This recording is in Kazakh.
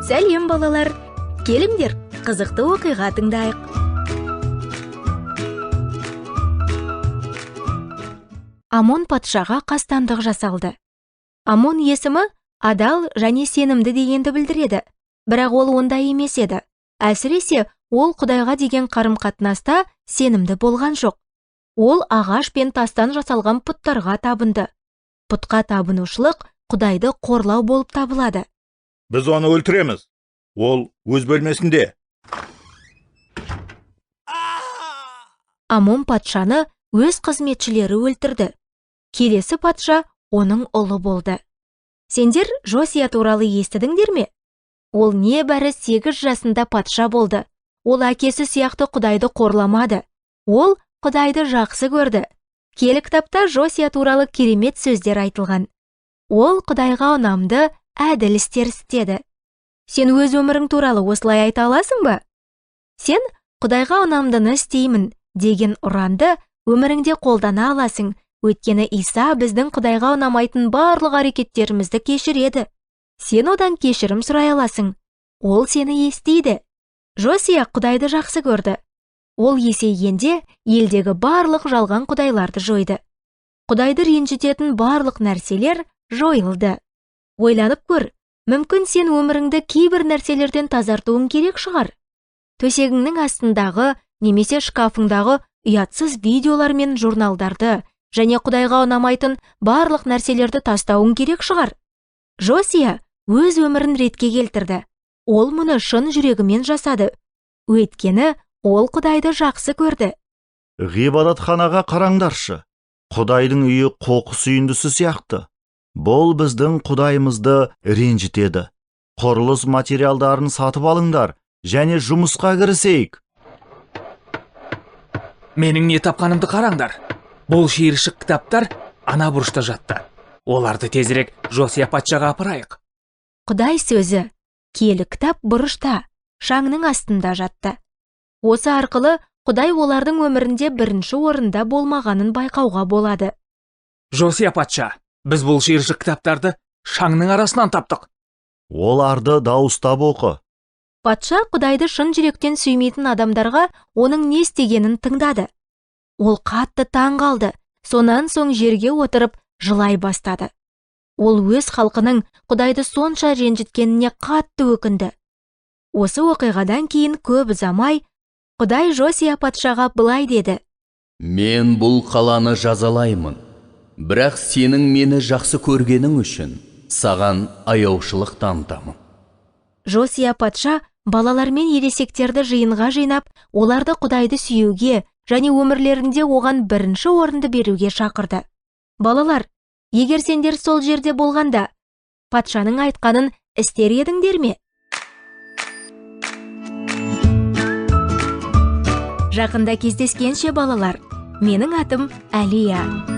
Сәлем балалар, келіңдер, қызықты оқиға тыңдайық. Амон патшаға қастандық жасалды. Амон есімі адал және сенімді дегенді білдіреді, бірақ ол ондай емес еді. Әсіресе ол Құдайға деген қарым-қатынаста сенімді болған жоқ. Ол ағаш пен тастан жасалған пұттарға табынды. Пұтқа табынушылық Құдайды қорлау болып табылады. Біз оны өлтіреміз. Ол өз бөлмесінде. Амон патшаны өз қызметшілері өлтірді. Келесі патша оның ұлы болды. Сендер Жосия туралы естідіңдер ме? Ол небәрі 8 жасында патша болды. Ол әкесі сияқты Құдайды қорламады. Ол Құдайды жақсы көрді. Киелі кітапта Жосия туралы керемет сөздер айтылған. Ол Құдайға ұнамды, әділ істер істеді. Сен өз өмірің туралы осылай айта аласың ба? Сен Құдайға ұнамдыны істеймін деген ұранды өміріңде қолдана аласың, өйткені Иса біздің Құдайға ұнамайтын барлық әрекеттерімізді кешіреді. Сен одан кешірім сұрай аласың. Ол сені естиді. Жосия Құдайды жақсы көрді. Ол есейгенде елдегі барлық жалған құдайларды жойды. Құдайды ренжітетін барлық нәрселер жойылды. Ойланып көр, мүмкін сен өміріңді кейбір нәрселерден тазартуың керек шығар. Төсегіңнің астындағы немесе шкафыңдағы ұятсыз видеолар мен журналдарды және Құдайға ұнамайтын барлық нәрселерді тастауың керек шығар. Жосия өз өмірін ретке келтірді. Ол мұны шын жүрегімен жасады. Өйткені ол Құдайды жақсы көрді. Ғибадатханаға қараңдаршы. Құдайдың үйі қоқыс үйіндісі сияқты. Бұл біздің Құдайымызды ренжітеді. Құрылыс материалдарын сатып алыңдар және жұмысқа кірісейік. Менің не тапқанымды қараңдар. Бұл шиыршық кітаптар ана бұрышта жатты. Оларды тезірек Жосия патшаға апарайық. Құдай сөзі, киелі кітап бұрышта, шаңның астында жатты. Осы арқылы Құдай олардың өмірінде бірінші орында болмағанын байқауға болады. Жосия патша, біз бұл шиыршық кітаптарды шаңның арасынан таптық. Оларды дауыстап оқы. Патша Құдайды шын жүректен сүймейтін адамдарға оның не істегенін тыңдады. Ол қатты таң қалды, сонан соң жерге отырып жылай бастады. Ол өз халқының Құдайды сонша ренжіткеніне қатты өкінді. Осы оқиғадан кейін көп ұзамай, Құдай Жосия патшаға былай деді: Мен бұл қаланы жазалаймын, бірақ сенің мені жақсы көргенің үшін саған аяушылық танытамын. Жосия патша балалар мен ересектерді жиынға жинап, оларды Құдайды сүюге және өмірлерінде оған бірінші орынды беруге шақырды. Балалар, егер сендер сол жерде болғанда, патшаның айтқанын істер едіңдер ме? Жақында кездескенше балалар, менің атым Әлия.